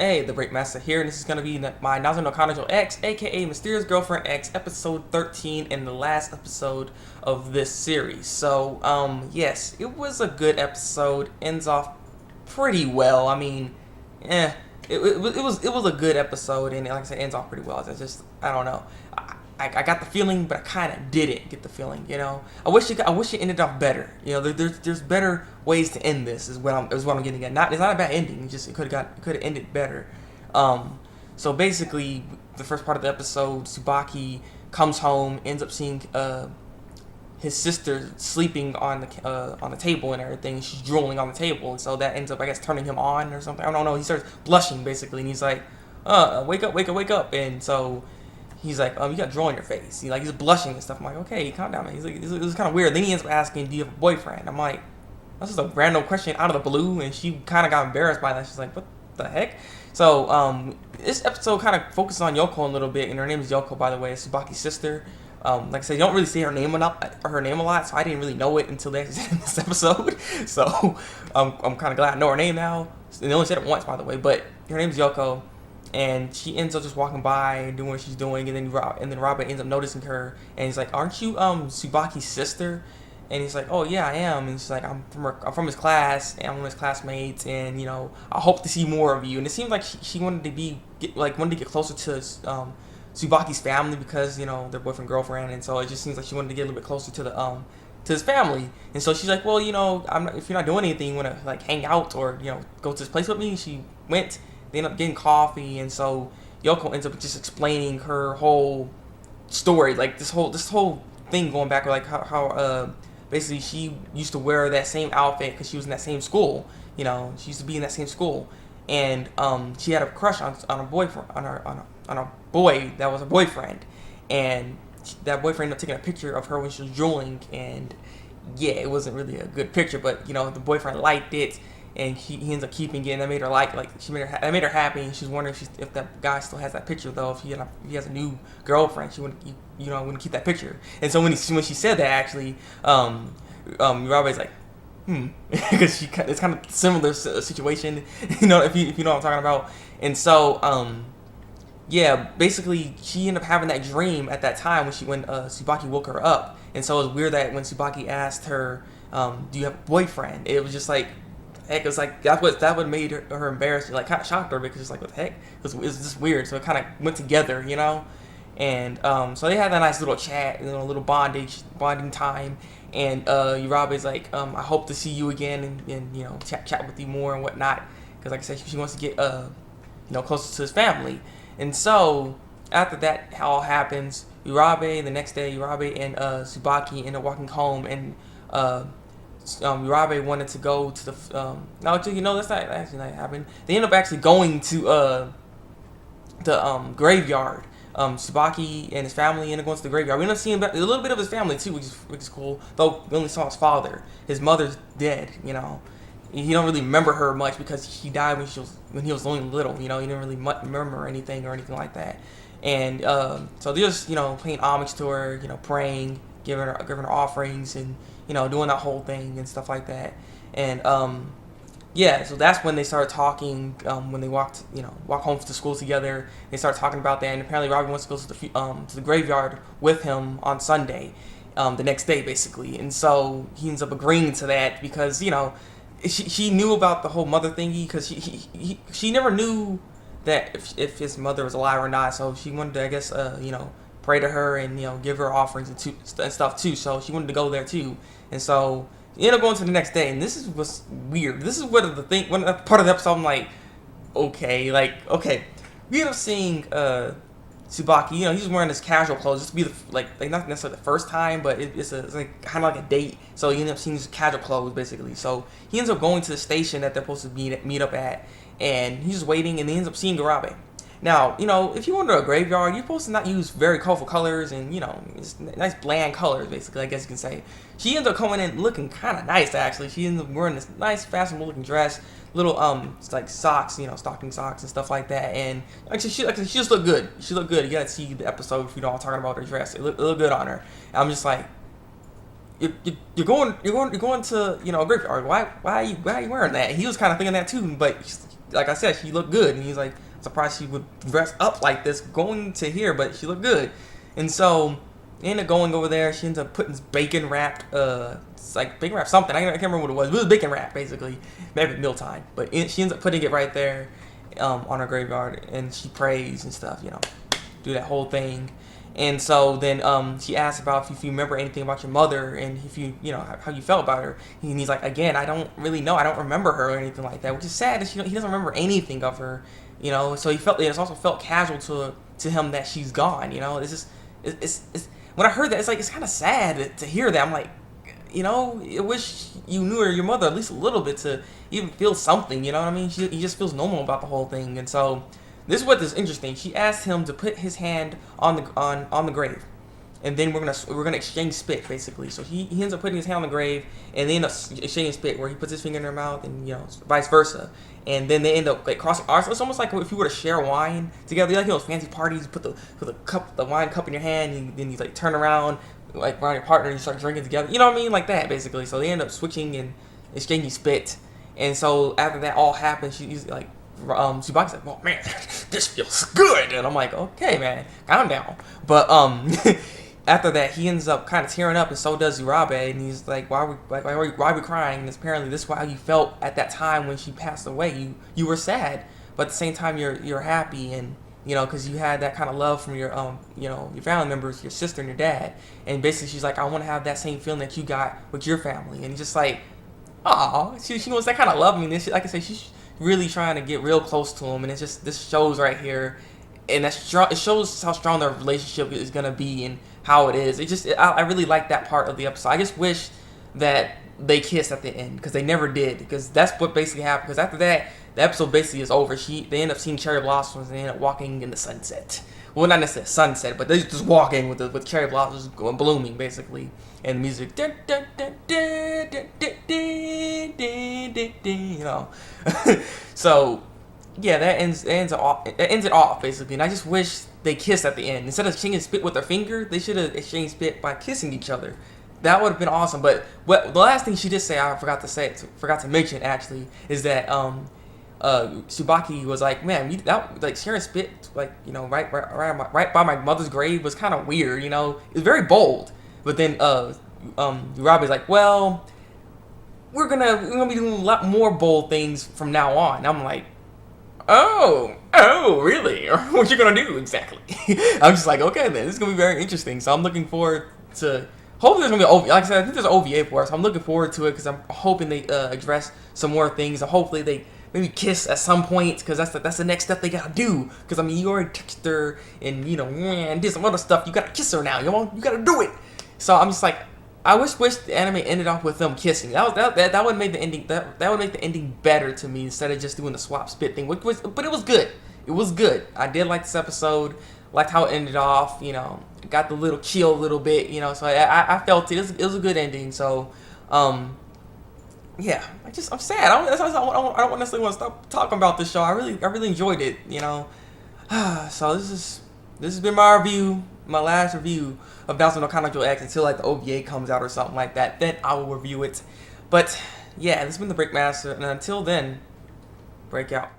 Hey, the Thabreakmasta here, and this is going to be my Nazo no Kanojo X, aka Mysterious Girlfriend X, episode 13, and the last episode of this series. So, yes, it was a good episode. Ends off pretty well. I mean, it was a good episode, and like I said, ends off pretty well. It's just, I don't know. I got the feeling, but I kind of didn't get the feeling. You know, I wish it ended off better. You know, there's better ways to end this. Is what I'm getting at. It's not a bad ending. It could have ended better. So basically, the first part of the episode, Tsubaki comes home, ends up seeing his sister sleeping on the table and everything. She's drooling on the table, and so that ends up, I guess, turning him on or something. I don't know. He starts blushing basically, and he's like, wake up, and so. He's like, you got drool on your face. He's blushing and stuff. I'm like, okay, calm down, man. He's like, it was kind of weird. Then he ends up asking, do you have a boyfriend? I'm like, that's just a random question out of the blue, and she kind of got embarrassed by that. She's like, what the heck? So, this episode kind of focuses on Yoko a little bit, and her name is Yoko, by the way, it's Tsubaki's sister. Like I said, you don't really say her name a lot, so I didn't really know it until they actually said in this episode. So, I'm kind of glad I know her name now. They only said it once, by the way, but her name is Yoko. And she ends up just walking by, doing what she's doing, and then Robin ends up noticing her, and he's like, "Aren't you Tsubaki's sister?" And he's like, "Oh yeah, I am." And she's like, "I'm from his class, and I'm one of his classmates, and I hope to see more of you." And it seems like she wanted to get closer to Tsubaki's family because they're boyfriend girlfriend, and so it just seems like she wanted to get a little bit closer to his family. And so she's like, "Well, if you're not doing anything, you wanna hang out or go to this place with me?" She went. They end up getting coffee, and so Yoko ends up just explaining her whole story, like this whole thing going back, like how basically she used to wear that same outfit because she was in that same school. She used to be in that same school, and she had a crush on a boyfriend, on a boy that was a boyfriend, and that boyfriend ended up taking a picture of her when she was drooling, and yeah, it wasn't really a good picture, but the boyfriend liked it. And he ends up keeping it, and that made her that made her happy. And she's wondering if that guy still has that picture, though. If he has a new girlfriend, she wouldn't keep that picture. And so when she said that, actually, Yurabe's like, because it's kind of similar situation, if you know what I'm talking about. And so yeah, basically she ended up having that dream at that time when Tsubaki woke her up. And so it was weird that when Tsubaki asked her, "Do you have a boyfriend?" It was just like. Heck, it's like that would made her embarrassed, like kind of shocked her because it's like, what the heck? It was just weird. So it kind of went together, And so they had that nice little chat, a little bonding time. And Urabe's like, I hope to see you again and chat with you more and whatnot, because like I said, she wants to get closer to his family. And so after that all happens, the next day, Urabe and Tsubaki end up walking home, and Urabe wanted to go to the that's not actually not happened. They end up actually going to the graveyard. Tsubaki and his family end up going to the graveyard. We end up seeing a little bit of his family too, which is cool. Though we only saw his father. His mother's dead. He don't really remember her much because she died when he was only little. He didn't really remember anything like that. And so they're just paying homage to her. Praying, giving her offerings, and doing that whole thing and stuff like that. And yeah, so that's when they started talking. When they walk home to school together, they start talking about that. And apparently, Robin wants to go to the graveyard with him on Sunday, the next day, basically. And so he ends up agreeing to that because she knew about the whole mother thingy because she never knew that if his mother was alive or not. So she wanted to, I guess, pray to her and give her offerings and stuff too. So she wanted to go there too. And so you end up going to the next day, and this was weird. This is one part of the episode I'm like, okay. We end up seeing Tsubaki. He's wearing his casual clothes just to be not necessarily the first time, but it's like kind of like a date. So you end up seeing his casual clothes basically. So he ends up going to the station that they're supposed to meet up at, and he's just waiting, and he ends up seeing Urabe. Now, if you wander a graveyard, you're supposed to not use very colorful colors and, it's nice bland colors, basically, I guess you can say. She ends up coming in looking kind of nice, actually. She ends up wearing this nice, fashionable looking dress, little, like socks, stocking socks and stuff like that. And actually, she just looked good. She looked good. You gotta see the episode if you know what I'm talking about her dress. It looked good on her. And I'm just like, you're going to, a graveyard. Why are you wearing that? He was kind of thinking that too, but like I said, she looked good, and he's like surprised she would dress up like this going to here, but she looked good. And so they end up going over there. She ends up putting this bacon wrapped, it's like bacon wrapped something. I can't remember what it was. It was bacon wrap, basically, maybe mealtime. But she ends up putting it right there, on her graveyard, and she prays and stuff, do that whole thing. And so then she asks about if you remember anything about your mother, and if how you felt about her. And he's like, again, I don't really know. I don't remember her or anything like that, which is sad that he doesn't remember anything of her. So it also felt casual to him that she's gone. It's just it's when I heard that, it's kind of sad to hear that. I'm like, I wish you knew your mother at least a little bit to even feel something. You know what I mean? He just feels normal about the whole thing. And so this is what is interesting. She asked him to put his hand on the grave, and then we're gonna exchange spit, basically. So he ends up putting his hand on the grave, and they end up exchanging spit, where he puts his finger in her mouth, and vice versa. And then they end up like crossing arms. It's almost like if you were to share wine together, like those fancy parties. You put the wine cup in your hand, and then you like turn around like around your partner, and you start drinking together. You know what I mean, like that, basically. So they end up switching and exchanging spit. And so after that all happens, she's like, Tsubaki's like, oh man, this feels good. And I'm like, okay, man, calm down. But after that, he ends up kind of tearing up, and so does Urabe. And he's like, why are we crying? And apparently this is how you felt at that time when she passed away. You were sad, but at the same time you're happy, and because you had that kind of love from your your family members, your sister and your dad. And basically she's like, I want to have that same feeling that you got with your family. And just like, oh, she wants that kind of love. I mean, like I say, she's really trying to get real close to him, and it's just, this shows right here, and it shows how strong their relationship is gonna be and how it is. I really like that part of the episode. I just wish that they kissed at the end, because they never did, because that's what basically happened. Because after that, the episode basically is over. They end up seeing cherry blossoms, and they end up walking in the sunset. Well, not necessarily sunset, but they're just walking with cherry blossoms blooming, basically, and the music, So yeah, that ends it off, basically. And I just wish they kissed at the end. Instead of exchanging spit with their finger, they should have exchanged spit by kissing each other. That would have been awesome. But the last thing she did say, I forgot to mention actually, is that Tsubaki was like, man, like sharing spit, like right by my mother's grave was kind of weird. It was very bold. But then Urabe's like, well, we're gonna be doing a lot more bold things from now on. And I'm like, oh, really? What you gonna do exactly? I'm just like, okay, then this is gonna be very interesting. So I'm looking forward to. Hopefully there's gonna be an OVA. Like I said, I think there's an OVA for us. So I'm looking forward to it, because I'm hoping they address some more things. And hopefully they maybe kiss at some point, because that's the next step they gotta do. Because I mean, you already texted her and and did some other stuff. You gotta kiss her now. You gotta do it. So I'm just like, I wish the anime ended off with them kissing. That would make the ending that would make the ending better to me, instead of just doing the swap spit thing. But it was good. It was good. I did like this episode. Liked how it ended off. Got the little chill a little bit. So I felt it. It was a good ending. So yeah, I'm sad. I don't necessarily want to stop talking about this show. I really enjoyed it. So this has been my review, my last review of Nazo no Kanojo X, until like the OVA comes out or something like that. Then I will review it. But yeah, this has been the Thabreakmasta, and until then, break out.